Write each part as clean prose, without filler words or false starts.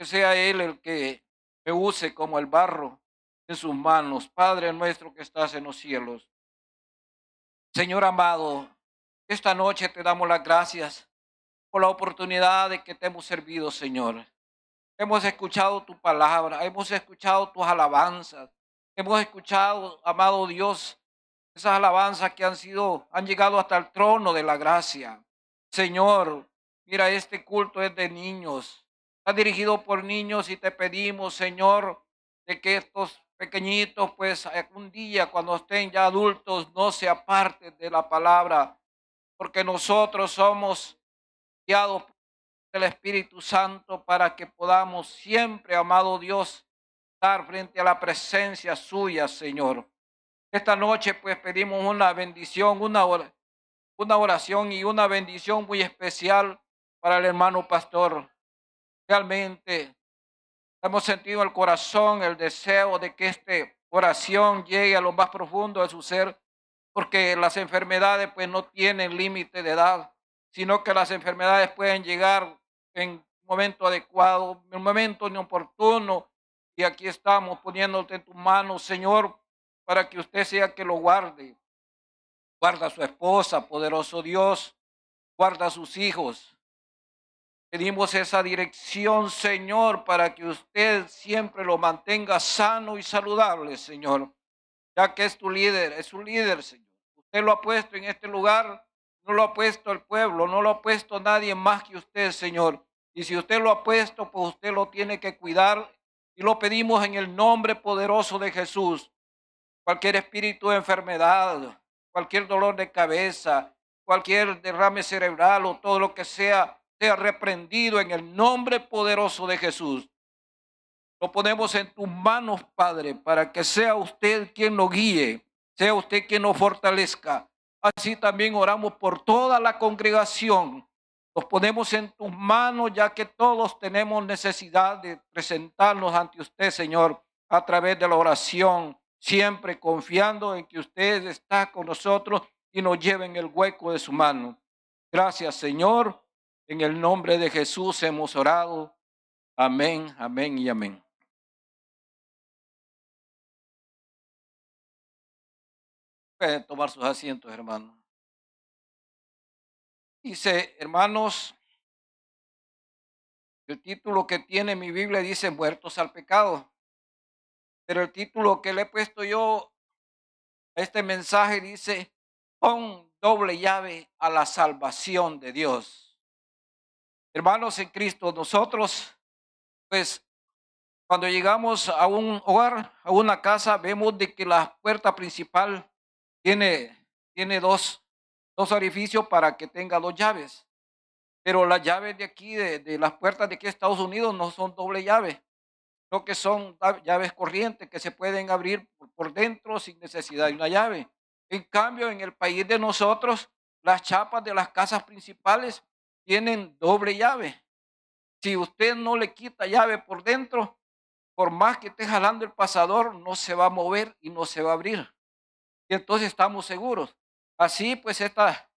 que sea Él el que me use como el barro en sus manos. Padre nuestro que estás en los cielos. Señor amado, esta noche te damos las gracias por la oportunidad de que te hemos servido, Señor. Hemos escuchado tu palabra, hemos escuchado tus alabanzas, hemos escuchado, amado Dios, esas alabanzas que han llegado hasta el trono de la gracia. Señor, mira, este culto es de niños, está dirigido por niños y te pedimos, Señor, de que estos pequeñitos, pues un día cuando estén ya adultos, no se aparten de la palabra, porque nosotros somos guiados del Espíritu Santo para que podamos siempre, amado Dios, estar frente a la presencia suya, Señor. Esta noche pues pedimos una bendición, una oración y una bendición muy especial para el hermano pastor. Realmente hemos sentido el corazón, el deseo de que esta oración llegue a lo más profundo de su ser, porque las enfermedades pues no tienen límite de edad, sino que las enfermedades pueden llegar en un momento adecuado, en un momento inoportuno, y aquí estamos poniéndote en tus manos, Señor, para que usted sea que lo guarde. Guarda a su esposa, poderoso Dios, guarda a sus hijos. Pedimos esa dirección, Señor, para que usted siempre lo mantenga sano y saludable, Señor, ya que es tu líder, es su líder, Señor. Usted lo ha puesto en este lugar, no lo ha puesto el pueblo, no lo ha puesto nadie más que usted, Señor. Y si usted lo ha puesto, pues usted lo tiene que cuidar y lo pedimos en el nombre poderoso de Jesús. Cualquier espíritu de enfermedad, cualquier dolor de cabeza, cualquier derrame cerebral o todo lo que sea, sea reprendido en el nombre poderoso de Jesús. Lo ponemos en tus manos, Padre, para que sea usted quien nos guíe, sea usted quien nos fortalezca. Así también oramos por toda la congregación. Los ponemos en tus manos, ya que todos tenemos necesidad de presentarnos ante usted, Señor, a través de la oración, siempre confiando en que usted está con nosotros y nos lleve en el hueco de su mano. Gracias, Señor. En el nombre de Jesús hemos orado. Amén, amén y amén. Pueden tomar sus asientos, hermanos. Dice, hermanos, el título que tiene mi Biblia dice muertos al pecado, pero el título que le he puesto yo a este mensaje dice, pon doble llave a la salvación de Dios. Hermanos en Cristo, nosotros, pues, cuando llegamos a un hogar, a una casa, vemos de que la puerta principal tiene dos orificios para que tenga dos llaves. Pero las llaves de aquí, de las puertas de aquí de Estados Unidos, no son doble llave, lo que son llaves corrientes que se pueden abrir por dentro sin necesidad de una llave. En cambio, en el país de nosotros, las chapas de las casas principales tienen doble llave. Si usted no le quita llave por dentro, por más que esté jalando el pasador, no se va a mover y no se va a abrir. Y entonces estamos seguros. Así pues,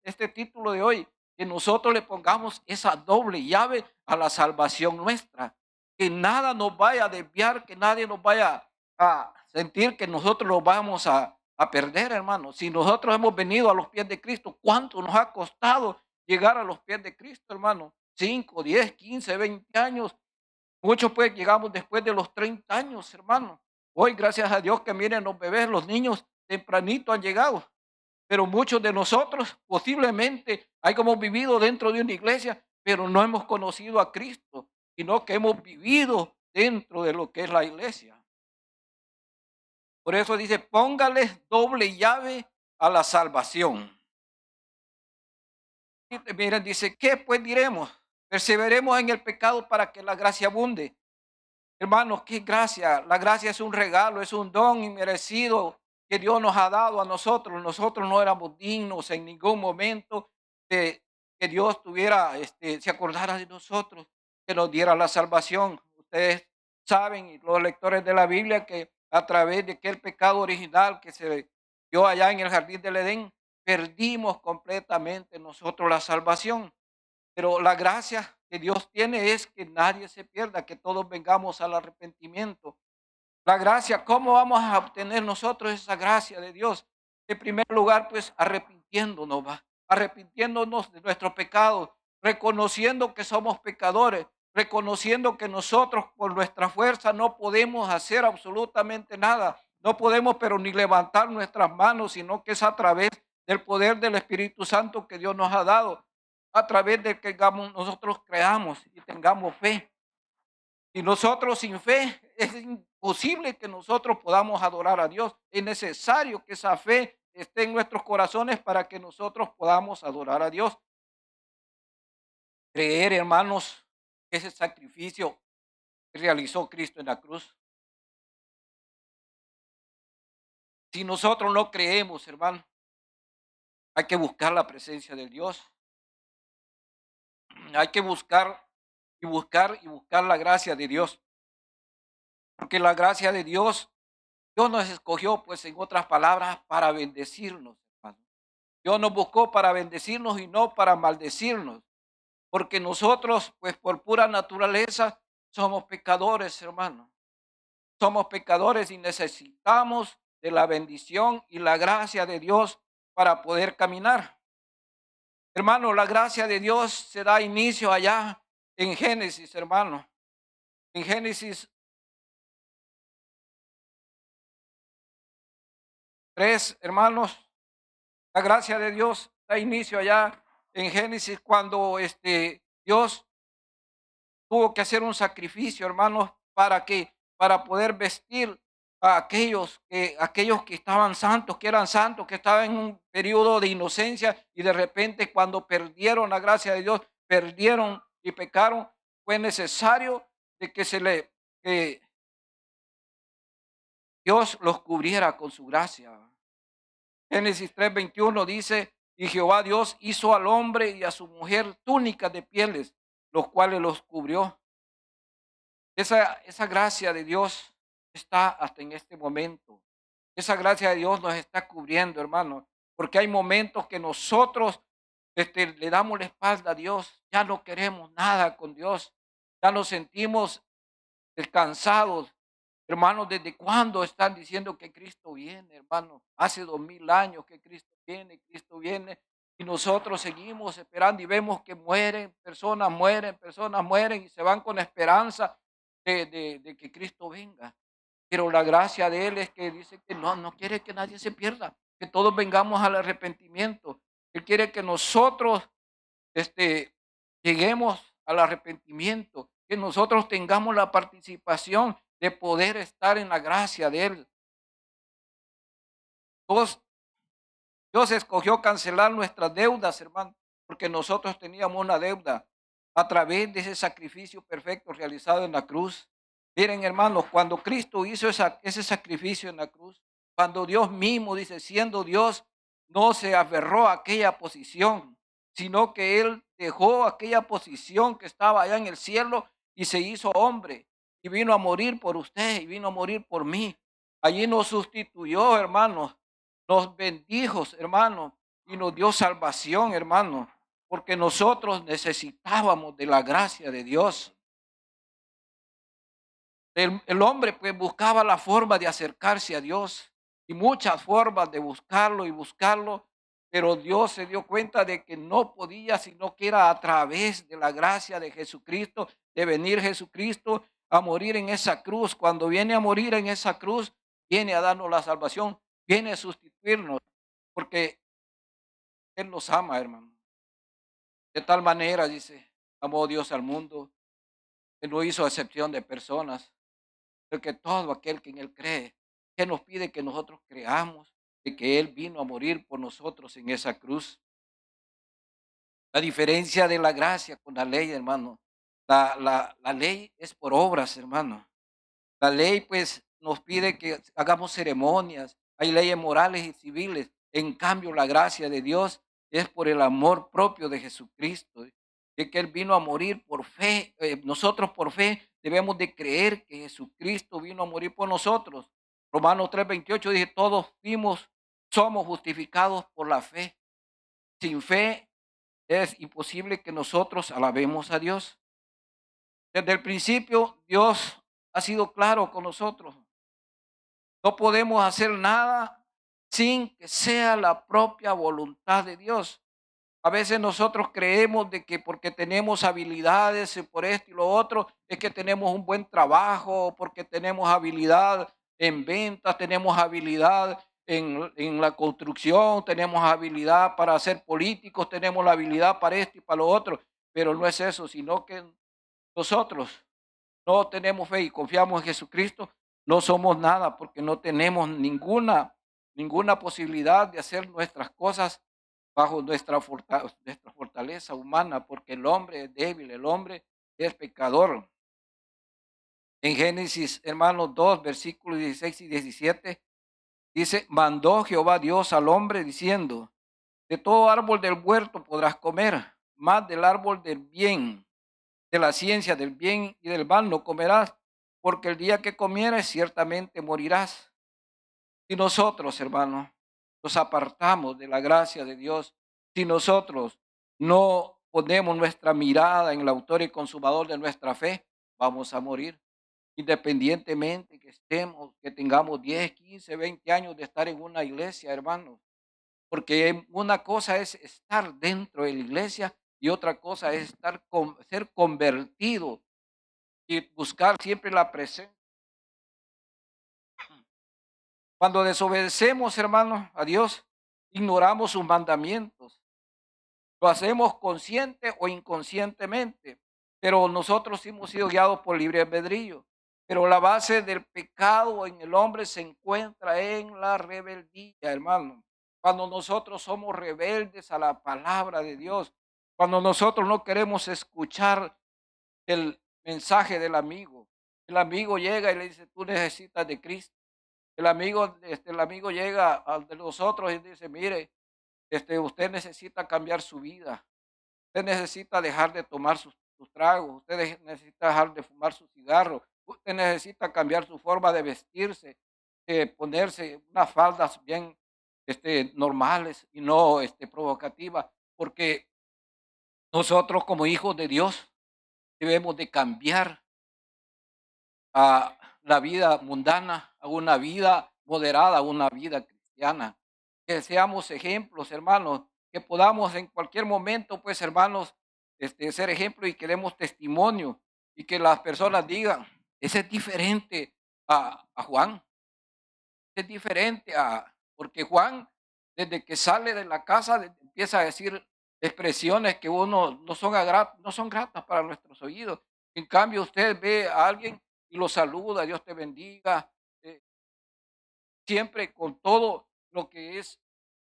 este título de hoy, que nosotros le pongamos esa doble llave a la salvación nuestra. Que nada nos vaya a desviar, que nadie nos vaya a sentir que nosotros lo vamos a perder, hermano. Si nosotros hemos venido a los pies de Cristo, ¿cuánto nos ha costado llegar a los pies de Cristo, hermano? 5, 10, 15, 20 años. Muchos pues llegamos después de los 30 años, hermano. Hoy, gracias a Dios que miren los bebés, los niños tempranito han llegado. Pero muchos de nosotros posiblemente hay como vivido dentro de una iglesia, pero no hemos conocido a Cristo, sino que hemos vivido dentro de lo que es la iglesia. Por eso dice, póngales doble llave a la salvación. Y miren, dice, ¿qué pues diremos? Perseveremos en el pecado para que la gracia abunde. Hermanos, qué gracia. La gracia es un regalo, es un don inmerecido que Dios nos ha dado a nosotros. Nosotros no éramos dignos en ningún momento de que Dios tuviera, se acordara de nosotros, que nos diera la salvación. Ustedes saben, y los lectores de la Biblia, que a través de aquel pecado original que se dio allá en el jardín del Edén, perdimos completamente nosotros la salvación. Pero la gracia que Dios tiene es que nadie se pierda, que todos vengamos al arrepentimiento. La gracia, ¿cómo vamos a obtener nosotros esa gracia de Dios? En primer lugar, pues arrepintiéndonos, ¿va? Arrepintiéndonos de nuestros pecados, reconociendo que somos pecadores, reconociendo que nosotros por nuestra fuerza no podemos hacer absolutamente nada, no podemos pero ni levantar nuestras manos, sino que es a través del poder del Espíritu Santo que Dios nos ha dado, a través de que nosotros creamos y tengamos fe. Y nosotros sin fe es imposible que nosotros podamos adorar a Dios. Es necesario que esa fe esté en nuestros corazones para que nosotros podamos adorar a Dios. Creer, hermanos, ese sacrificio que realizó Cristo en la cruz. Si nosotros no creemos, hermano, hay que buscar la presencia de Dios. Hay que buscar y buscar y buscar la gracia de Dios. Porque la gracia de Dios nos escogió, pues en otras palabras, para bendecirnos, hermano. Dios nos buscó para bendecirnos y no para maldecirnos, porque nosotros, pues por pura naturaleza, somos pecadores, hermano. Somos pecadores y necesitamos de la bendición y la gracia de Dios para poder caminar. Hermano, la gracia de Dios se da inicio allá en Génesis, hermano. En Génesis 3, hermanos, la gracia de Dios da inicio allá en Génesis cuando Dios tuvo que hacer un sacrificio, hermanos, para poder vestir a aquellos que estaban santos, que estaban en un periodo de inocencia y de repente cuando perdieron la gracia de Dios, perdieron y pecaron, fue necesario de que Dios los cubriera con su gracia. Génesis 3:21 dice, y Jehová Dios hizo al hombre y a su mujer túnicas de pieles, los cuales los cubrió. Esa gracia de Dios está hasta en este momento. Esa gracia de Dios nos está cubriendo, hermano, porque hay momentos que nosotros le damos la espalda a Dios, ya no queremos nada con Dios, ya nos sentimos descansados. Hermanos, ¿desde cuándo están diciendo que Cristo viene, hermano? Hace 2000 años que Cristo viene, y nosotros seguimos esperando y vemos que personas mueren y se van con esperanza de que Cristo venga. Pero la gracia de Él es que dice que no quiere que nadie se pierda, que todos vengamos al arrepentimiento. Él quiere que nosotros lleguemos al arrepentimiento, que nosotros tengamos la participación de poder estar en la gracia de Él. Dios, Dios escogió cancelar nuestras deudas, hermano, porque nosotros teníamos una deuda a través de ese sacrificio perfecto realizado en la cruz. Miren, hermanos, cuando Cristo hizo ese sacrificio en la cruz, cuando Dios mismo, dice, siendo Dios, no se aferró a aquella posición, sino que Él dejó aquella posición que estaba allá en el cielo y se hizo hombre y vino a morir por usted y vino a morir por mí. Allí nos sustituyó, hermanos, nos bendijo, hermanos, y nos dio salvación, hermanos, porque nosotros necesitábamos de la gracia de Dios. El hombre pues buscaba la forma de acercarse a Dios y muchas formas de buscarlo y buscarlo, pero Dios se dio cuenta de que no podía, sino que era a través de la gracia de Jesucristo, de venir Jesucristo a morir en esa cruz. Cuando viene a morir en esa cruz, viene a darnos la salvación, viene a sustituirnos, porque Él nos ama, hermano. De tal manera, dice, amó Dios al mundo, que no hizo excepción de personas, porque todo aquel que en Él cree, que nos pide que nosotros creamos de que Él vino a morir por nosotros en esa cruz. La diferencia de la gracia con la ley, hermano, la ley es por obras, hermano. La ley pues nos pide que hagamos ceremonias, hay leyes morales y civiles. En cambio, la gracia de Dios es por el amor propio de Jesucristo, de que Él vino a morir por fe. Nosotros por fe debemos de creer que Jesucristo vino a morir por nosotros. Romanos 3:28 dice, somos justificados por la fe. Sin fe es imposible que nosotros alabemos a Dios. Desde el principio Dios ha sido claro con nosotros. No podemos hacer nada sin que sea la propia voluntad de Dios. A veces nosotros creemos de que porque tenemos habilidades por esto y lo otro, es que tenemos un buen trabajo, porque tenemos habilidad en ventas, tenemos habilidad en la construcción, tenemos habilidad para ser políticos, tenemos la habilidad para esto y para lo otro, pero no es eso, sino que nosotros no tenemos fe y confiamos en Jesucristo, no somos nada porque no tenemos ninguna posibilidad de hacer nuestras cosas bajo nuestra fortaleza humana, porque el hombre es débil, el hombre es pecador. En Génesis, hermanos 2, versículos 16 y 17, dice, mandó Jehová Dios al hombre diciendo, de todo árbol del huerto podrás comer, más del árbol del bien, de la ciencia del bien y del mal no comerás, porque el día que comieres ciertamente morirás. Si nosotros, hermanos, nos apartamos de la gracia de Dios, si nosotros no ponemos nuestra mirada en el autor y consumador de nuestra fe, vamos a morir. Independientemente que estemos, que tengamos 10, 15, 20 años de estar en una iglesia, hermanos. Porque una cosa es estar dentro de la iglesia y otra cosa es ser convertido y buscar siempre la presencia. Cuando desobedecemos, hermanos, a Dios, ignoramos sus mandamientos. Lo hacemos consciente o inconscientemente, pero nosotros hemos sido guiados por libre albedrío. Pero la base del pecado en el hombre se encuentra en la rebeldía, hermano. Cuando nosotros somos rebeldes a la palabra de Dios, cuando nosotros no queremos escuchar el mensaje del amigo. El amigo llega y le dice, tú necesitas de Cristo. El amigo llega al de nosotros y dice, mire, usted necesita cambiar su vida. Usted necesita dejar de tomar sus tragos. Usted necesita dejar de fumar su cigarro. Usted necesita cambiar su forma de vestirse, ponerse unas faldas bien normales y no provocativas, porque nosotros como hijos de Dios debemos de cambiar a la vida mundana, a una vida moderada, a una vida cristiana. Que seamos ejemplos, hermanos, que podamos en cualquier momento, pues, hermanos, ser ejemplo y que demos testimonio y que las personas digan, ese es diferente a Juan, es diferente porque Juan, desde que sale de la casa, empieza a decir expresiones que uno no son gratas para nuestros oídos. En cambio, usted ve a alguien y lo saluda, Dios te bendiga, eh, siempre con todo lo que es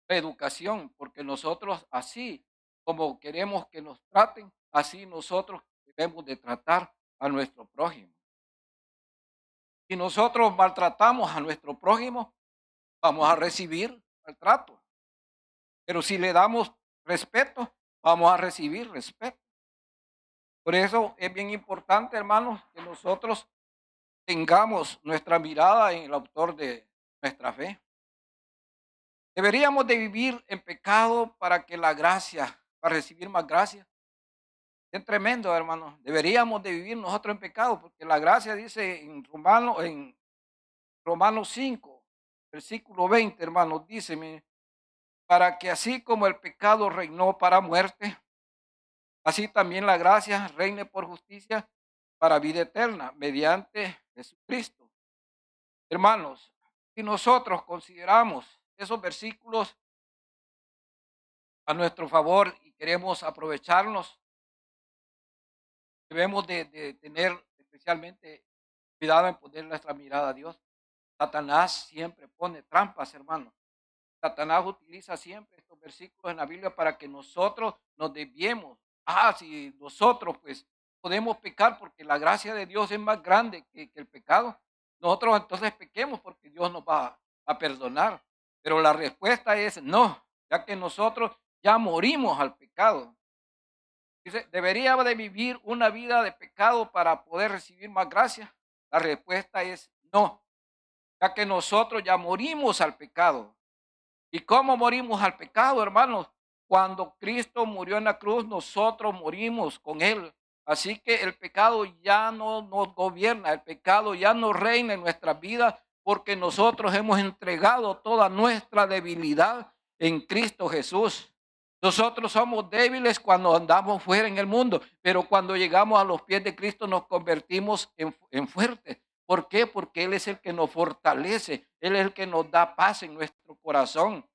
la educación, porque nosotros así como queremos que nos traten, así nosotros debemos de tratar a nuestro prójimo. Si nosotros maltratamos a nuestro prójimo, vamos a recibir maltrato. Pero si le damos respeto, vamos a recibir respeto. Por eso es bien importante, hermanos, que nosotros tengamos nuestra mirada en el autor de nuestra fe. Deberíamos de vivir en pecado para que la gracia, para recibir más gracia. Es tremendo, hermano. Deberíamos de vivir nosotros en pecado, porque la gracia dice en Romanos 5, versículo 20, hermanos, dice, mire, para que así como el pecado reinó para muerte, así también la gracia reine por justicia para vida eterna, mediante Jesucristo. Hermanos, si nosotros consideramos esos versículos a nuestro favor y queremos aprovecharnos, debemos de tener especialmente cuidado en poner nuestra mirada a Dios. Satanás siempre pone trampas, hermanos. Satanás utiliza siempre estos versículos en la Biblia para que nosotros nos desviemos. Si nosotros pues podemos pecar porque la gracia de Dios es más grande que el pecado, nosotros entonces pequemos porque Dios nos va a perdonar. Pero la respuesta es no, ya que nosotros ya morimos al pecado. Dice, ¿debería de vivir una vida de pecado para poder recibir más gracia? La respuesta es no, ya que nosotros ya morimos al pecado. ¿Y cómo morimos al pecado, hermanos? Cuando Cristo murió en la cruz, nosotros morimos con Él. Así que el pecado ya no nos gobierna, el pecado ya no reina en nuestras vidas porque nosotros hemos entregado toda nuestra debilidad en Cristo Jesús. Nosotros somos débiles cuando andamos fuera en el mundo, pero cuando llegamos a los pies de Cristo nos convertimos en fuertes. ¿Por qué? Porque Él es el que nos fortalece, Él es el que nos da paz en nuestro corazón.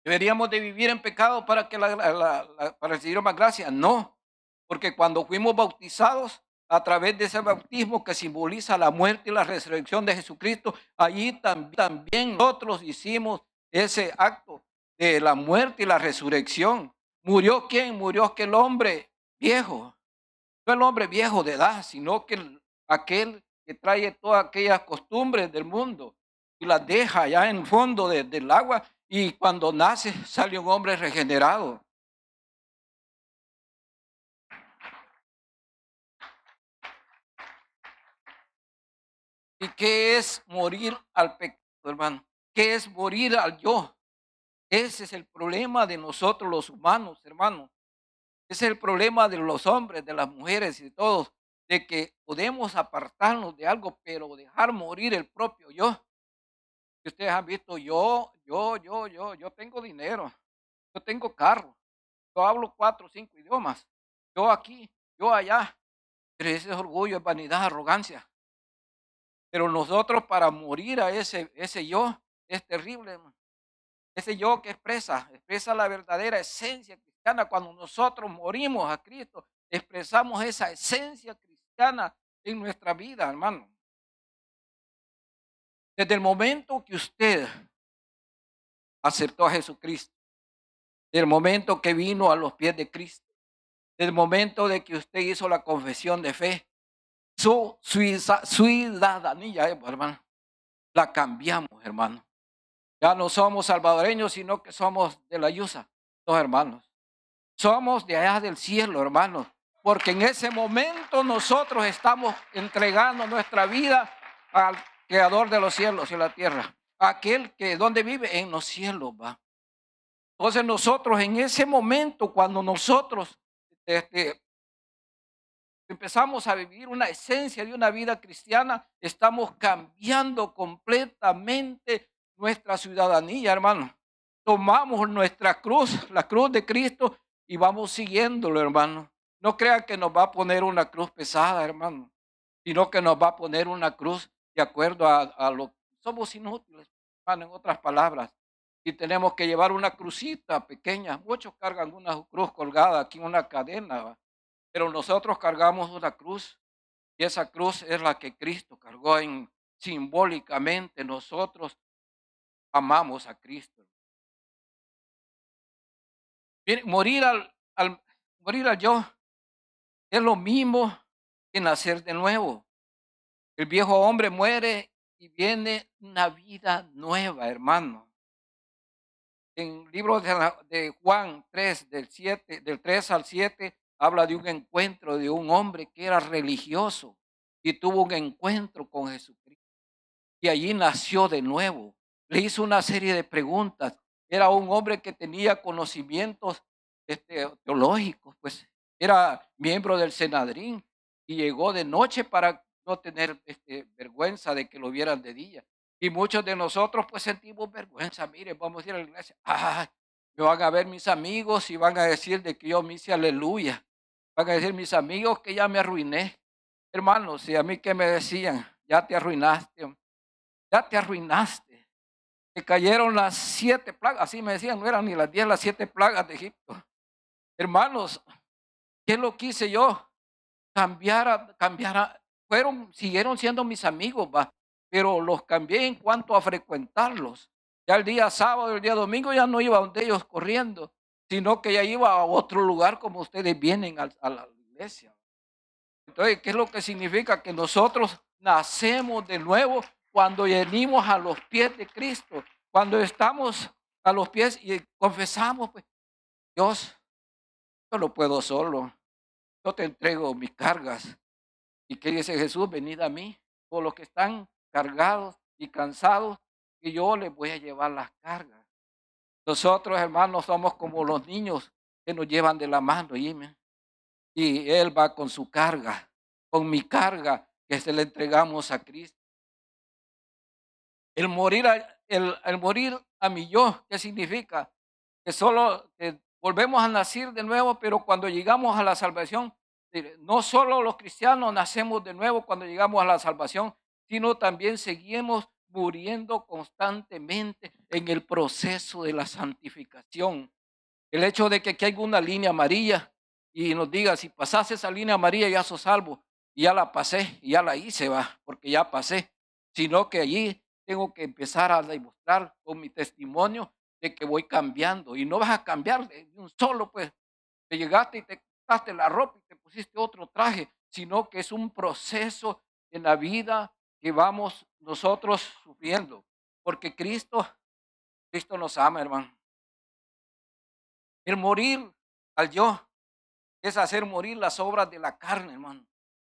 ¿Deberíamos de vivir en pecado para que para recibir más gracia? No, porque cuando fuimos bautizados a través de ese bautismo que simboliza la muerte y la resurrección de Jesucristo, allí también nosotros hicimos ese acto de la muerte y la resurrección. ¿Murió quién? Murió aquel hombre viejo, no el hombre viejo de edad, sino que aquel que trae todas aquellas costumbres del mundo y las deja allá en el fondo del agua y cuando nace sale un hombre regenerado. ¿Y qué es morir al pecado, hermano? ¿Qué es morir al yo? Ese es el problema de nosotros los humanos, hermano. Ese es el problema de los hombres, de las mujeres y de todos, de que podemos apartarnos de algo, pero dejar morir el propio yo. Si ustedes han visto, yo tengo dinero, yo tengo carro, yo hablo 4 o 5 idiomas, yo aquí, yo allá, pero ese es orgullo, es vanidad, arrogancia. Pero nosotros para morir a ese yo es terrible, hermano. Ese yo que expresa la verdadera esencia cristiana. Cuando nosotros morimos a Cristo, expresamos esa esencia cristiana en nuestra vida, hermano. Desde el momento que usted aceptó a Jesucristo, del momento que vino a los pies de Cristo, del momento de que usted hizo la confesión de fe, su ciudadanía, hermano, la cambiamos, hermano. Ya no somos salvadoreños, sino que somos de la Yusa, los hermanos. Somos de allá del cielo, hermanos, porque en ese momento nosotros estamos entregando nuestra vida al Creador de los cielos y la tierra, aquel que donde vive en los cielos, va. Entonces nosotros en ese momento, cuando nosotros empezamos a vivir una esencia de una vida cristiana, estamos cambiando completamente nuestra ciudadanía, hermano. Tomamos nuestra cruz, la cruz de Cristo, y vamos siguiéndolo, hermano. No crean que nos va a poner una cruz pesada, hermano, sino que nos va a poner una cruz de acuerdo a lo que somos inútiles, hermano, en otras palabras. Y tenemos que llevar una crucita pequeña. Muchos cargan una cruz colgada aquí en una cadena, ¿va? Pero nosotros cargamos una cruz y esa cruz es la que Cristo cargó simbólicamente. Nosotros amamos a Cristo. Miren, morir al yo es lo mismo que nacer de nuevo. El viejo hombre muere y viene una vida nueva, hermano. En el libro de Juan 3, del 3 al 7, habla de un encuentro de un hombre que era religioso y tuvo un encuentro con Jesucristo. Y allí nació de nuevo. Le hizo una serie de preguntas. Era un hombre que tenía conocimientos teológicos, pues era miembro del Senadrín y llegó de noche para no tener vergüenza de que lo vieran de día. Y muchos de nosotros pues sentimos vergüenza. Mire, vamos a ir a la iglesia. Ay, me van a ver mis amigos y van a decir de que yo me hice aleluya. Van a decir mis amigos que ya me arruiné. Hermanos, y a mí que me decían, ya te arruinaste, ya te arruinaste. Te cayeron las 7 plagas, así me decían, no eran ni las 10, las 7 plagas de Egipto. Hermanos, ¿qué lo quise yo? Siguieron siendo mis amigos, va, pero los cambié en cuanto a frecuentarlos. Ya el día sábado, el día domingo ya no iba donde ellos corriendo, sino que ya iba a otro lugar como ustedes vienen a la iglesia. Entonces, ¿qué es lo que significa? Que nosotros nacemos de nuevo cuando venimos a los pies de Cristo, cuando estamos a los pies y confesamos, pues, Dios, yo lo puedo solo, yo te entrego mis cargas. ¿Y qué dice Jesús? Venid a mí, todos los que están cargados y cansados, y yo les voy a llevar las cargas. Nosotros, hermanos, somos como los niños que nos llevan de la mano, y Él va con su carga, con mi carga que se le entregamos a Cristo. El morir a mi yo, ¿qué significa? Que solo volvemos a nacer de nuevo, pero cuando llegamos a la salvación, no solo los cristianos nacemos de nuevo cuando llegamos a la salvación, sino también seguimos muriendo constantemente en el proceso de la santificación. El hecho de que aquí hay una línea amarilla y nos diga, si pasase esa línea amarilla ya sos salvo, y ya la pasé, y ya la hice, va, porque ya pasé, sino que allí tengo que empezar a demostrar con mi testimonio de que voy cambiando, y no vas a cambiar de un solo, pues, te llegaste y te quitaste la ropa y te pusiste otro traje, sino que es un proceso en la vida que vamos nosotros sufriendo, porque Cristo nos ama, hermano. El morir al yo es hacer morir las obras de la carne, hermano.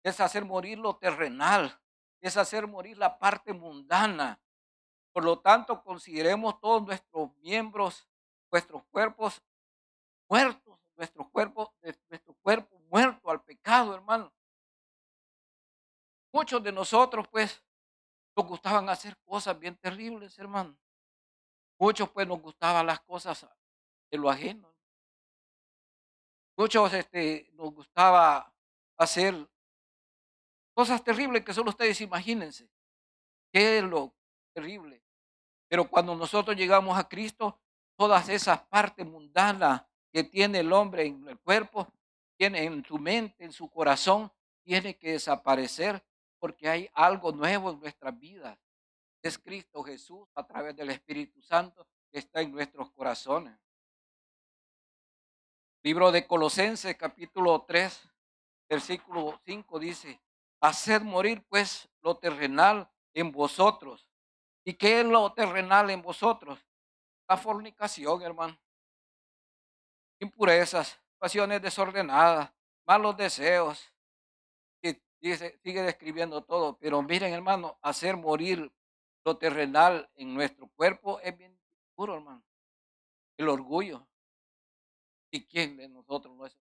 Es hacer morir lo terrenal, es hacer morir la parte mundana. Por lo tanto, consideremos todos nuestros miembros, nuestros cuerpos muertos, nuestro cuerpo muerto al pecado, hermano. Muchos de nosotros, pues, nos gustaban hacer cosas bien terribles, hermano. Muchos, pues, nos gustaban las cosas de lo ajeno. Muchos, nos gustaba hacer cosas terribles que solo ustedes imagínense. ¿Qué es lo terrible? Pero cuando nosotros llegamos a Cristo, todas esas partes mundanas que tiene el hombre en el cuerpo, tiene en su mente, en su corazón, tiene que desaparecer porque hay algo nuevo en nuestras vidas. Es Cristo Jesús a través del Espíritu Santo que está en nuestros corazones. Libro de Colosenses, capítulo 3, versículo 5 dice: haced morir pues lo terrenal en vosotros. ¿Y qué es lo terrenal en vosotros? La fornicación, hermano, impurezas, pasiones desordenadas, malos deseos. Y dice, sigue describiendo todo, pero miren, hermano, hacer morir lo terrenal en nuestro cuerpo es bien duro, hermano. El orgullo. ¿Y quién de nosotros no es?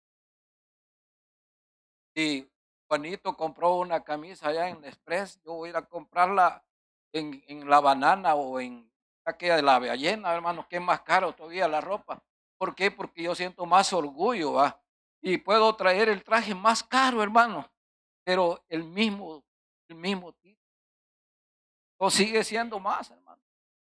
Si Juanito compró una camisa allá en Express, yo voy a ir a comprarla en La Banana o en aquella de la ballena, hermano, que es más caro todavía la ropa. ¿Por qué? Porque yo siento más orgullo, ¿va? Y puedo traer el traje más caro, hermano, pero el mismo tipo, o sigue siendo más, hermano.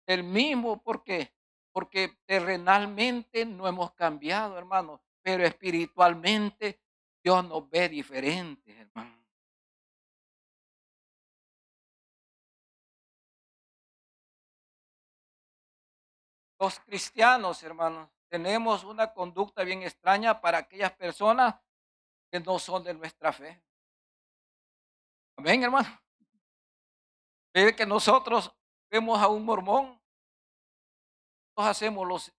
El mismo, ¿por qué? Porque terrenalmente no hemos cambiado, hermano, pero espiritualmente Dios nos ve diferentes, hermano. Los cristianos, hermanos, tenemos una conducta bien extraña para aquellas personas que no son de nuestra fe. Amén, hermano. Ve que nosotros vemos a un mormón, nos hacemos los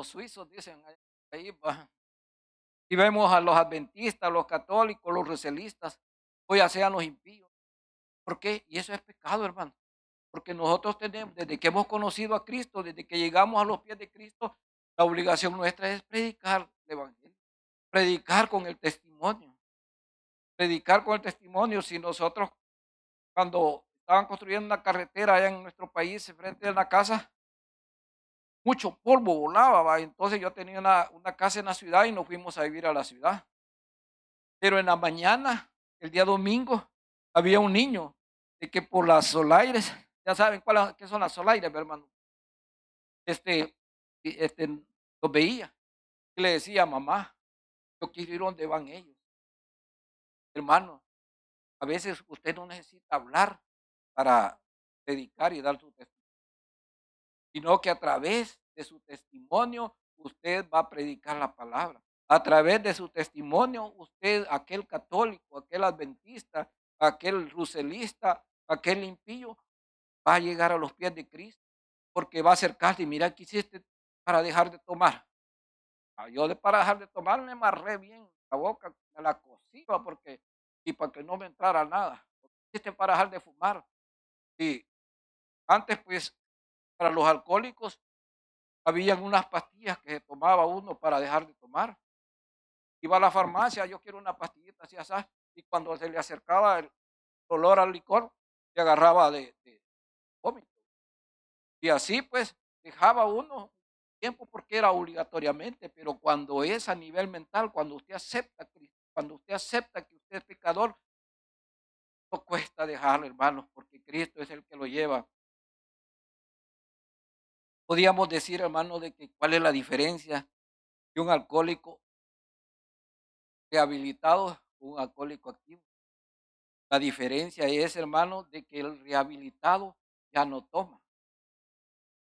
suizos, dicen ahí, va. Y vemos a los adventistas, los católicos, los recelistas, o ya sean los impíos. ¿Por qué? Y eso es pecado, hermano. Porque nosotros tenemos, desde que hemos conocido a Cristo, desde que llegamos a los pies de Cristo, la obligación nuestra es predicar el Evangelio, predicar con el testimonio. Predicar con el testimonio. Si nosotros, cuando estaban construyendo una carretera allá en nuestro país, frente a la casa, mucho polvo volaba, ¿va? Entonces yo tenía una casa en la ciudad y nos fuimos a vivir a la ciudad. Pero en la mañana, el día domingo, había un niño de que por las solaires, ya saben qué son las solaires, mi hermano. Este, los veía y le decía: mamá, yo quiero ir donde van ellos. Hermano, a veces usted no necesita hablar para predicar y dar su testimonio, sino que a través de su testimonio usted va a predicar la palabra. A través de su testimonio, usted, aquel católico, aquel adventista, aquel ruselista, aquel impío, va a llegar a los pies de Cristo, porque va a acercarse y mira, ¿qué hiciste para dejar de tomar? Para dejar de tomar me amarré bien la boca, me la cosía porque, y para que no me entrara nada. ¿Qué hiciste para dejar de fumar? Y antes, pues, para los alcohólicos habían unas pastillas que se tomaba uno para dejar de tomar. Iba a la farmacia, yo quiero una pastillita así, así, y cuando se le acercaba el olor al licor, se agarraba de vómito. Y así pues dejaba uno tiempo porque era obligatoriamente, pero cuando es a nivel mental, cuando usted acepta, cuando usted acepta que usted es pecador, no cuesta dejarlo, hermanos, porque Cristo es el que lo lleva. Podríamos decir, hermanos, de que cuál es la diferencia de un alcohólico rehabilitado con un alcohólico activo. La diferencia es, hermano, de que el rehabilitado ya no toma,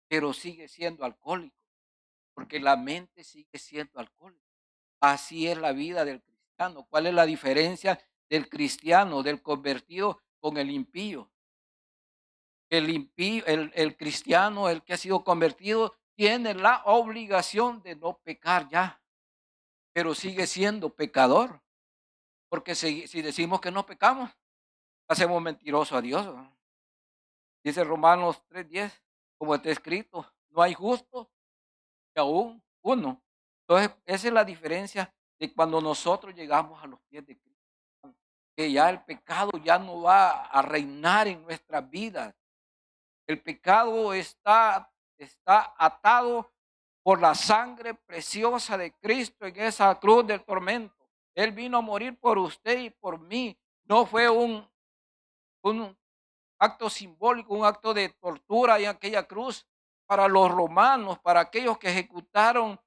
pero sigue siendo alcohólico, porque la mente sigue siendo alcohólica. Así es la vida del cristiano. ¿Cuál es la diferencia del cristiano, del convertido con el impío? El impío, el cristiano, el que ha sido convertido, tiene la obligación de no pecar ya, pero sigue siendo pecador, porque si decimos que no pecamos, hacemos mentiroso a Dios, ¿verdad? Dice Romanos 3:10, como está escrito, no hay justo ni aún uno. Entonces, esa es la diferencia de cuando nosotros llegamos a los pies de Cristo, que ya el pecado ya no va a reinar en nuestras vidas. El pecado está atado por la sangre preciosa de Cristo en esa cruz del tormento. Él vino a morir por usted y por mí. No fue un acto simbólico, un acto de tortura en aquella cruz para los romanos, para aquellos que ejecutaron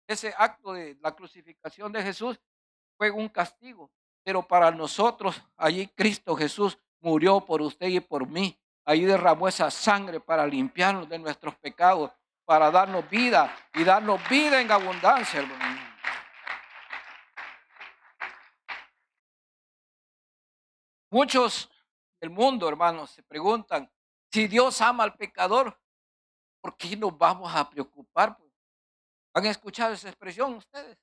ese acto de la crucificación de Jesús, fue un castigo. Pero para nosotros, allí Cristo Jesús murió por usted y por mí. Ahí derramó esa sangre para limpiarnos de nuestros pecados, para darnos vida y darnos vida en abundancia, hermano. Muchos del mundo, hermanos, se preguntan, si Dios ama al pecador, ¿por qué nos vamos a preocupar? Pues, ¿han escuchado esa expresión ustedes?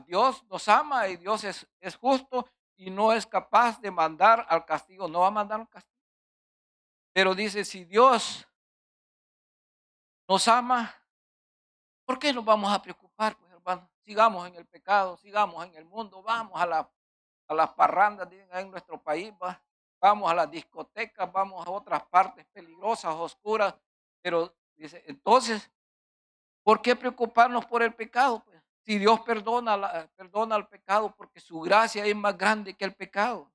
Dios nos ama y Dios es justo y no es capaz de mandar al castigo, no va a mandar al castigo. Pero dice, si Dios nos ama, ¿por qué nos vamos a preocupar? Pues, hermano, sigamos en el pecado, sigamos en el mundo, vamos a las parrandas en nuestro país, vamos a las discotecas, vamos a otras partes peligrosas, oscuras, pero dice, entonces, ¿por qué preocuparnos por el pecado? Pues, si Dios perdona el pecado porque su gracia es más grande que el pecado.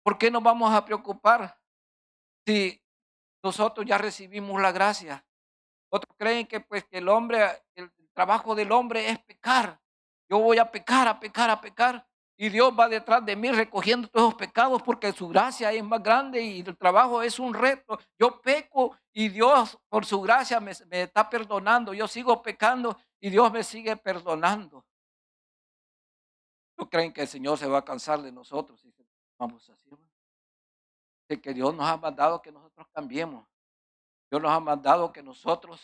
¿Por qué nos vamos a preocupar si nosotros ya recibimos la gracia? Otros creen que pues que el trabajo del hombre es pecar. Yo voy a pecar, a pecar, a pecar. Y Dios va detrás de mí recogiendo todos esos pecados porque su gracia es más grande y el trabajo es un reto. Yo peco y Dios por su gracia me está perdonando. Yo sigo pecando y Dios me sigue perdonando. ¿No creen que el Señor se va a cansar de nosotros si vamos así, hermano? De que Dios nos ha mandado que nosotros cambiemos. Dios nos ha mandado que nosotros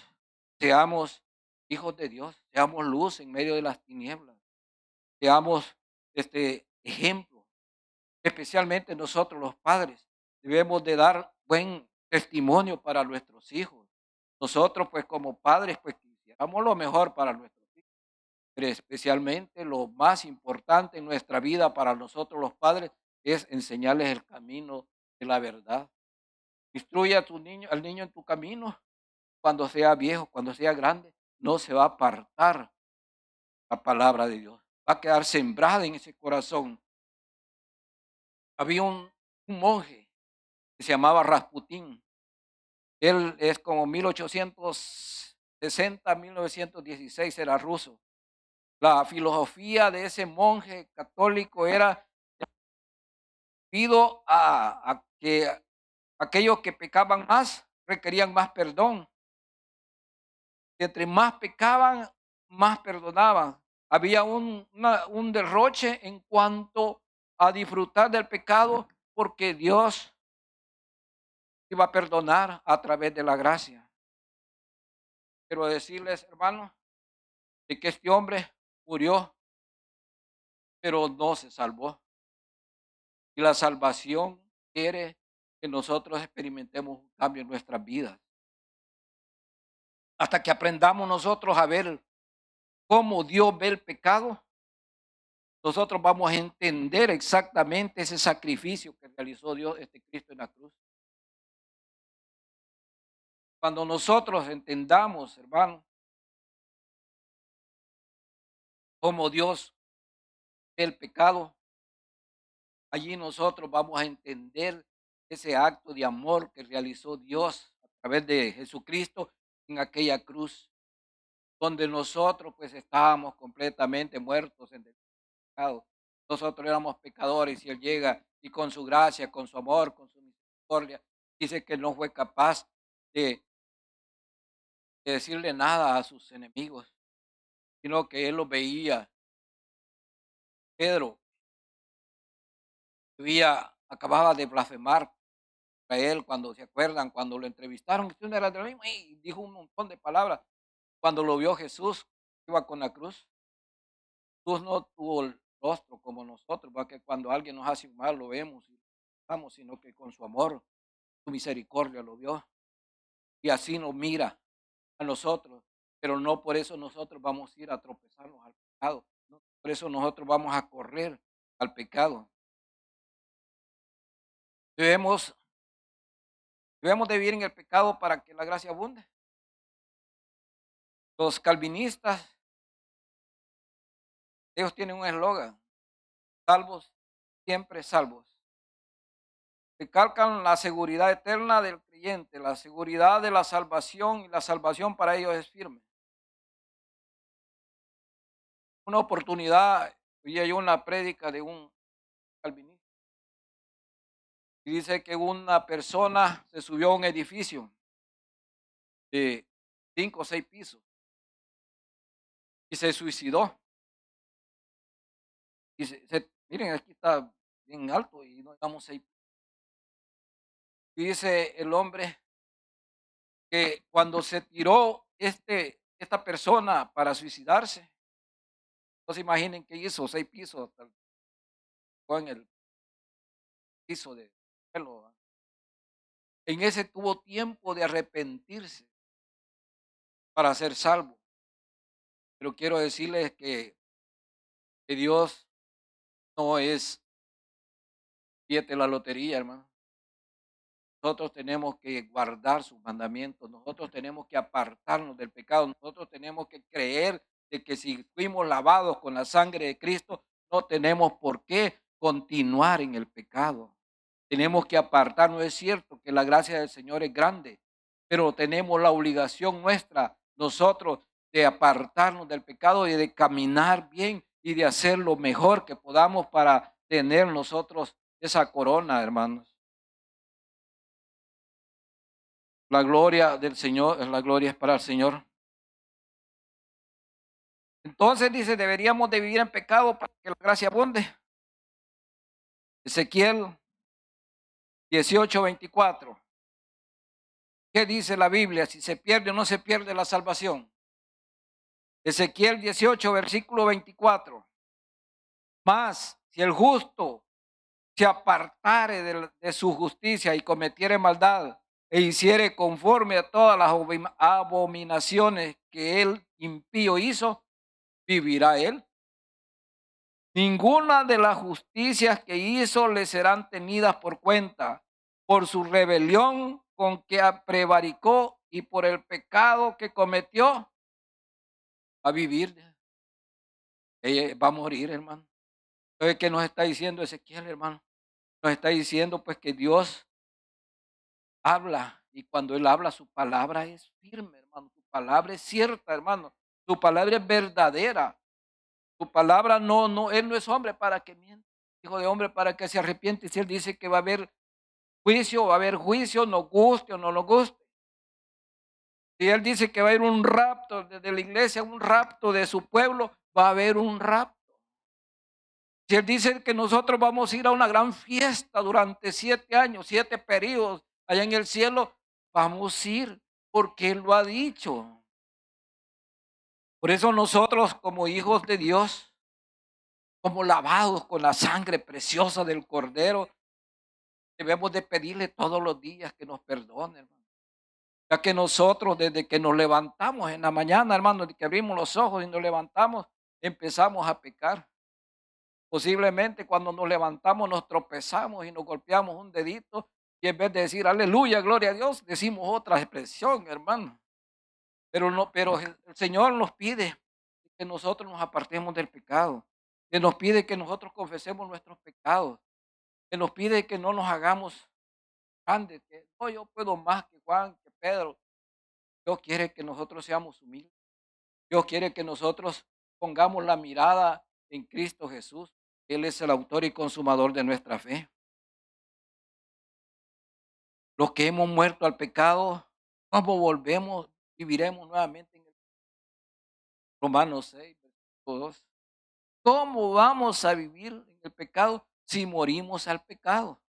seamos hijos de Dios, seamos luz en medio de las tinieblas, seamos ejemplo, especialmente nosotros los padres. Debemos de dar buen testimonio para nuestros hijos. Nosotros pues como padres pues quisiéramos lo mejor para nuestros hijos, pero especialmente lo más importante en nuestra vida para nosotros los padres es enseñarles el camino de la verdad. Instruye a tu niño, al niño en tu camino. Cuando sea viejo, cuando sea grande, no se va a apartar la palabra de Dios. Va a quedar sembrada en ese corazón. Había un monje que se llamaba Rasputín. Él es como 1860, 1916, era ruso. La filosofía de ese monje católico era pido a que aquellos que pecaban más requerían más perdón. Entre más pecaban, más perdonaban. Había un derroche en cuanto a disfrutar del pecado porque Dios iba a perdonar a través de la gracia. Quiero decirles, hermanos, de que este hombre murió, pero no se salvó. Y la salvación quiere que nosotros experimentemos un cambio en nuestras vidas. Hasta que aprendamos nosotros a ver cómo Dios ve el pecado, nosotros vamos a entender exactamente ese sacrificio que realizó Dios, este Cristo en la cruz. Cuando nosotros entendamos, hermano, cómo Dios ve el pecado, allí nosotros vamos a entender ese acto de amor que realizó Dios a través de Jesucristo en aquella cruz, donde nosotros pues estábamos completamente muertos en el pecado. Nosotros éramos pecadores y Él llega y con su gracia, con su amor, con su misericordia, dice que no fue capaz de, de decirle nada a sus enemigos, sino que Él los veía. Pedro acababa de blasfemar a Él cuando se acuerdan, cuando lo entrevistaron, usted no era de lo mismo, y dijo un montón de palabras. Cuando lo vio Jesús, iba con la cruz, Jesús no tuvo el rostro como nosotros, porque cuando alguien nos hace un mal lo vemos y vamos, sino que con su amor, su misericordia lo vio y así nos mira a nosotros, pero no por eso nosotros vamos a ir a tropezarnos al pecado, no por eso nosotros vamos a correr al pecado. Debemos, debemos de vivir en el pecado para que la gracia abunde. Los calvinistas, ellos tienen un eslogan: salvos, siempre salvos. Recalcan la seguridad eterna del creyente, la seguridad de la salvación, y la salvación para ellos es firme. Una oportunidad, oí yo una prédica de un calvinista y dice que una persona se subió a un edificio de 5 o 6 pisos y se suicidó. Y miren, aquí está bien alto y no estamos 6. Y dice el hombre que cuando se tiró esta persona para suicidarse, no se imaginen qué hizo, 6 pisos, fue en el piso de suelo, ¿va? En ese tuvo tiempo de arrepentirse para ser salvo. Pero quiero decirles que Dios no es billete de la lotería, hermano. Nosotros tenemos que guardar sus mandamientos, nosotros tenemos que apartarnos del pecado, nosotros tenemos que creer de que si fuimos lavados con la sangre de Cristo, no tenemos por qué continuar en el pecado. Tenemos que apartarnos. Es cierto que la gracia del Señor es grande, pero tenemos la obligación nuestra, nosotros, de apartarnos del pecado y de caminar bien y de hacer lo mejor que podamos para tener nosotros esa corona, hermanos. La gloria del Señor, la gloria es para el Señor. Entonces dice, deberíamos de vivir en pecado para que la gracia abunde. Ezequiel 18:24. ¿Qué dice la Biblia? Si se pierde o no se pierde la salvación. Ezequiel 18, versículo 24. Mas si el justo se apartare de su justicia y cometiere maldad e hiciere conforme a todas las abominaciones que el impío hizo, vivirá él. Ninguna de las justicias que hizo le serán tenidas por cuenta por su rebelión con que prevaricó y por el pecado que cometió. A vivir, ella va a morir, hermano. Entonces, ¿qué nos está diciendo Ezequiel, hermano? Nos está diciendo pues que Dios habla, y cuando Él habla, su palabra es firme, hermano. Su palabra es cierta, hermano. Su palabra es verdadera. Su palabra Él no es hombre para que mienta, hijo de hombre para que se arrepiente. Si Él dice que va a haber juicio, va a haber juicio, nos guste o no nos guste. Si Él dice que va a haber un rapto desde la iglesia, un rapto de su pueblo, va a haber un rapto. Si Él dice que nosotros vamos a ir a una gran fiesta durante 7 años, 7 periodos allá en el cielo, vamos a ir porque Él lo ha dicho. Por eso nosotros como hijos de Dios, como lavados con la sangre preciosa del Cordero, debemos de pedirle todos los días que nos perdone, hermano. Ya que nosotros desde que nos levantamos en la mañana, hermano, desde que abrimos los ojos y nos levantamos, empezamos a pecar. Posiblemente cuando nos levantamos nos tropezamos y nos golpeamos un dedito y en vez de decir aleluya, gloria a Dios, decimos otra expresión, hermano. Pero no, pero el Señor nos pide que nosotros nos apartemos del pecado, que nos pide que nosotros confesemos nuestros pecados, que nos pide que no nos hagamos grandes, que no, yo puedo más que Juan, que Pedro. Dios quiere que nosotros seamos humildes. Dios quiere que nosotros pongamos la mirada en Cristo Jesús. Él es el autor y consumador de nuestra fe. Los que hemos muerto al pecado, ¿cómo volvemos? Viviremos nuevamente en el Romanos 6, versículo 2. ¿Cómo vamos a vivir en el pecado si morimos al pecado?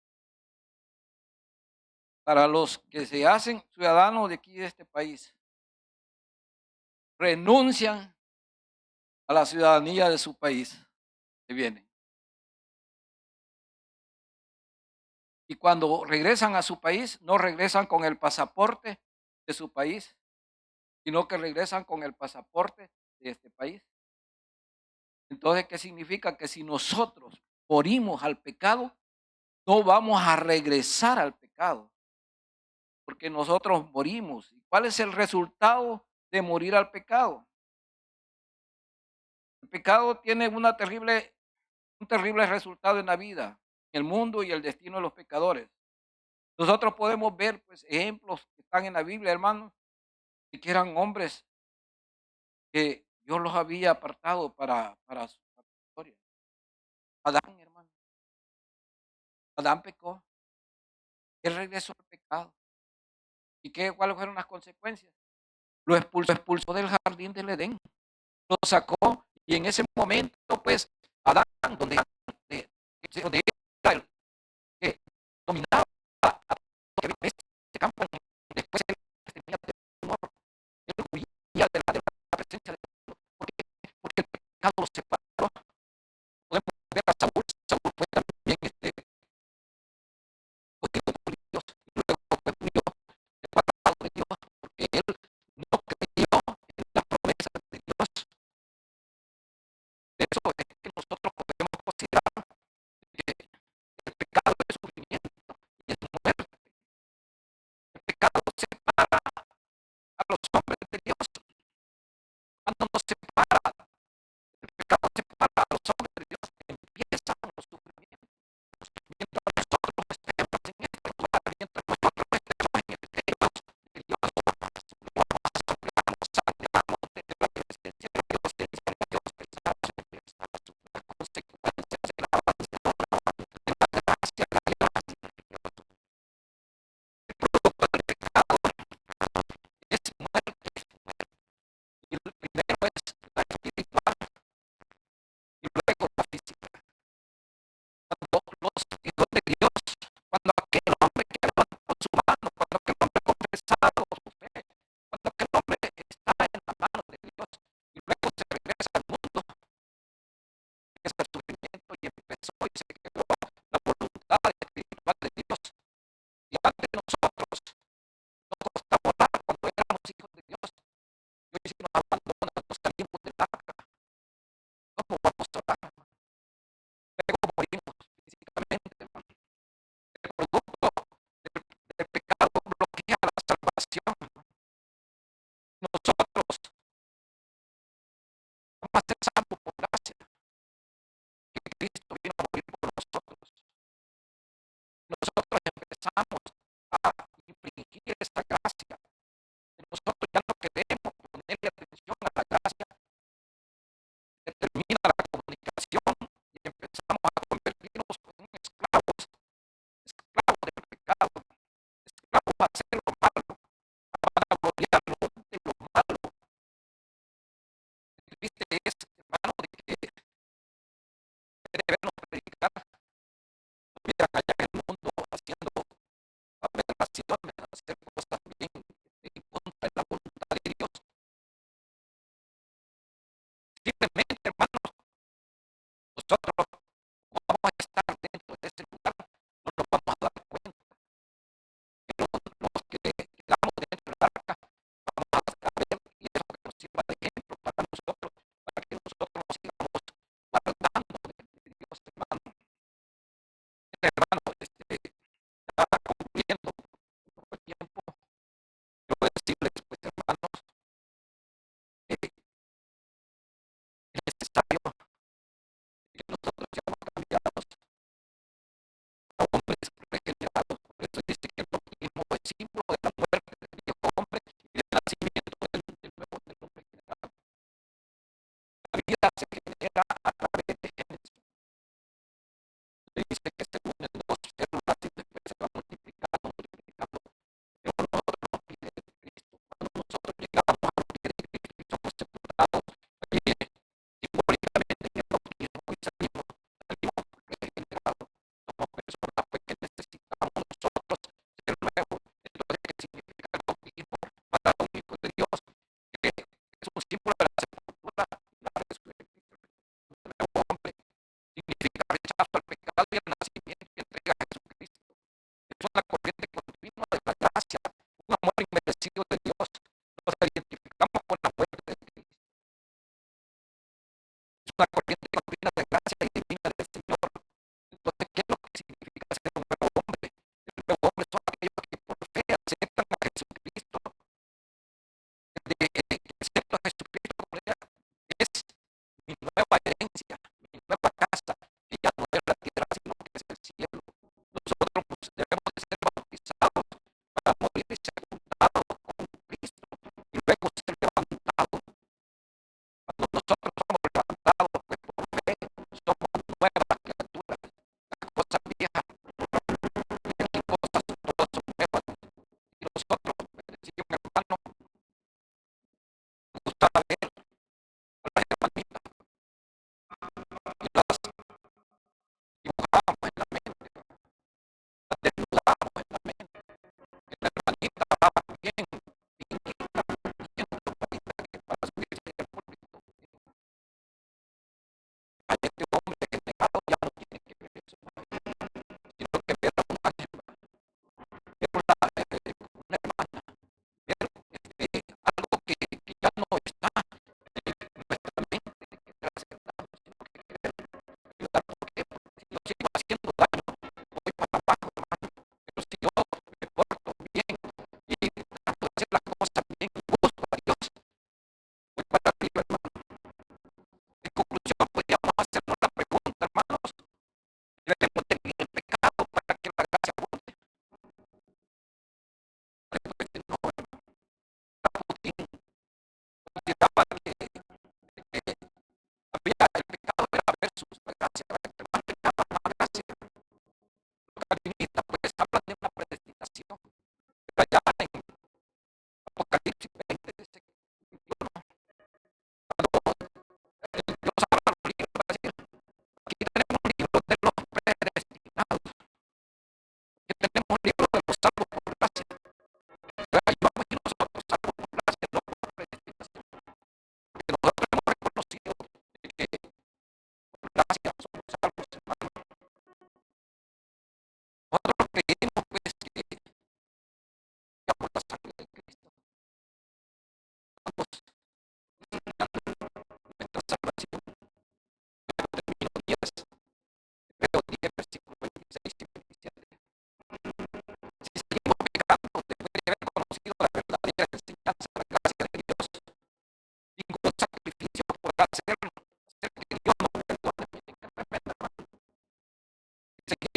Para los que se hacen ciudadanos de aquí de este país, renuncian a la ciudadanía de su país que vienen. Y cuando regresan a su país, no regresan con el pasaporte de su país, sino que regresan con el pasaporte de este país. Entonces, ¿qué significa? Que si nosotros morimos al pecado, no vamos a regresar al pecado, porque nosotros morimos. ¿Y cuál es el resultado de morir al pecado? El pecado tiene un terrible resultado en la vida, en el mundo y el destino de los pecadores. Nosotros podemos ver pues, ejemplos que están en la Biblia, hermanos, de que eran hombres que Dios los había apartado para su historia. Adán, hermano, Adán pecó, él regresó al pecado. ¿Y cuáles fueron las consecuencias? Lo expulsó del jardín del Edén, lo sacó y en ese momento, pues, Adán, eh, donde era el que dominaba este campo, después él tenía temor, él huía de la presencia de Dios, porque el pecado lo separó. Podemos ver a Saúl fue también cogido por Dios, y luego fue murió separado de Dios, porque él no creyó en las promesas de Dios. De eso es que nosotros podemos considerar que el pecado es sufrimiento y es muerte. El pecado separa a los hombres de Dios. Cuando nos separa, el pecado separa a los hombres de Dios, empiezan los sufrimientos. Mientras nosotros estemos en este lugar, mientras nosotros estemos en el Dios de Dios, nos alejamos de la presencia de Dios, de Dios, pensamos en pensar las consecuencias de la gracia, la gracia de Dios. El producto del pecado es muerte. Y el primero es la espiritual y luego la física. Cuando los hijos de Dios, cuando aquel hombre que levantó su mano, cuando aquel hombre confesado su fe, cuando aquel hombre está en la mano de Dios y luego se regresa al mundo, es el sufrimiento y empezó y se quedó la voluntad espiritual de Dios. Y antes nosotros nos costaba orar cuando éramos hijos de Dios. Y hoy si nos abandonan, nos salimos del arca. ¿Cómo vamos a orar? Luego morimos físicamente, hermano. El producto del pecado bloquea la salvación. Nosotros vamos a ser salvos por gracia, que Cristo vino a morir por nosotros. Nosotros empezamos a infringir esta gracia. Nosotros ya no queremos ponerle atención a la gracia, determina la comunicación y empezamos a convertirnos en esclavos, esclavos del pecado, esclavos a hacer lo malo, a rodear lo malo. El triste es, hermano, de que debemos predicar, estuvieran allá en el mundo haciendo aberraciones, hacer cosas bien en contra de la voluntad de Dios. Simplemente, hermano, nosotros vamos a estar dentro de ese lugar, no nos vamos a dar cuenta. Pero los que quedamos dentro del arca dice que se unen dos células y después se va multiplicando, multiplicando. Pero nosotros nos pide Cristo. Cuando nosotros llegamos a los pies de Cristo y somos sepultados, oye, simbólicamente en el bautismo y salimos regenerados. Somos personas pues, que necesitamos nosotros ser nuevos. Entonces, ¿qué significa el bautismo para los hijos de Dios? Que es un símbolo de la sepultura y la resurrección del nuevo hombre. Significa rechazo al pecado y al nacimiento y entrega a Jesucristo. Es una corriente continua de la gracia, un amor inmerecido de Dios. Nos identificamos con la muerte de Cristo. Es una corriente continua de gracia y divina del Señor. Entonces, ¿qué es lo que significa ser un nuevo hombre? El nuevo hombre son aquellos que por fe aceptan a Jesucristo. Que aceptan a Jesucristo como es mi nueva herencia, mi nueva casa, que ya no es la tierra, sino que es el cielo. Nosotros debemos de ser bautizados para morir y sepultados con Cristo y luego ser levantados. Cuando nosotros somos levantados, pues por fe somos nuevas criaturas. Las cosas viejas, las cosas todas son nuevas. Y nosotros, me decía un hermano, me gustaba ver a las hermanitas y las dibujábamos en la mente, las desnudábamos en la mente. Y la hermanita hablaba bien, bien, bien, que para subirse al púlpito. A este hombre que negado ya no tiene que ver eso, sino que ver a un ángel, ver una hermana, ver algo que ya no está en nuestra mente, que está aceptado, sino que querer ayudar. Porque si yo sigo haciendo daño, voy para abajo, hermano. Pero si yo me porto bien y trato de hacer las cosas bien y busco a Dios, voy para arriba, hermano. En conclusión, podríamos hacernos la pregunta, hermanos, ¿debemos tener el pecado para que la gracia abunde? Después de no, hermano. Agustín consideraba que había el pecado era versus la gracia, entre más pecado, más gracia. Los calvinistas pues hablan de una predestinación, pero allá en Apocalipsis 20 dice que cuando Dios habla los libros, va a decir, aquí tenemos libros de los predestinados, aquí tenemos libros de los salvos por gracia. Entonces ahí vamos y nosotros salvos por gracia, no por predestinación, porque nosotros hemos reconocido que por gracia somos salvos, hermanos. Nosotros creemos pues que ya por la sangre de Cristo estamos nuestra salvación. Pero termino 10, Hebreos 10, versículos 26 y 27. Si seguimos pecando después de haber conocido la verdadera enseñanza de la gracia de Dios, ningún sacrificio podrá hacer que Dios nos perdone. Miren qué tremenda, hermano. Dice que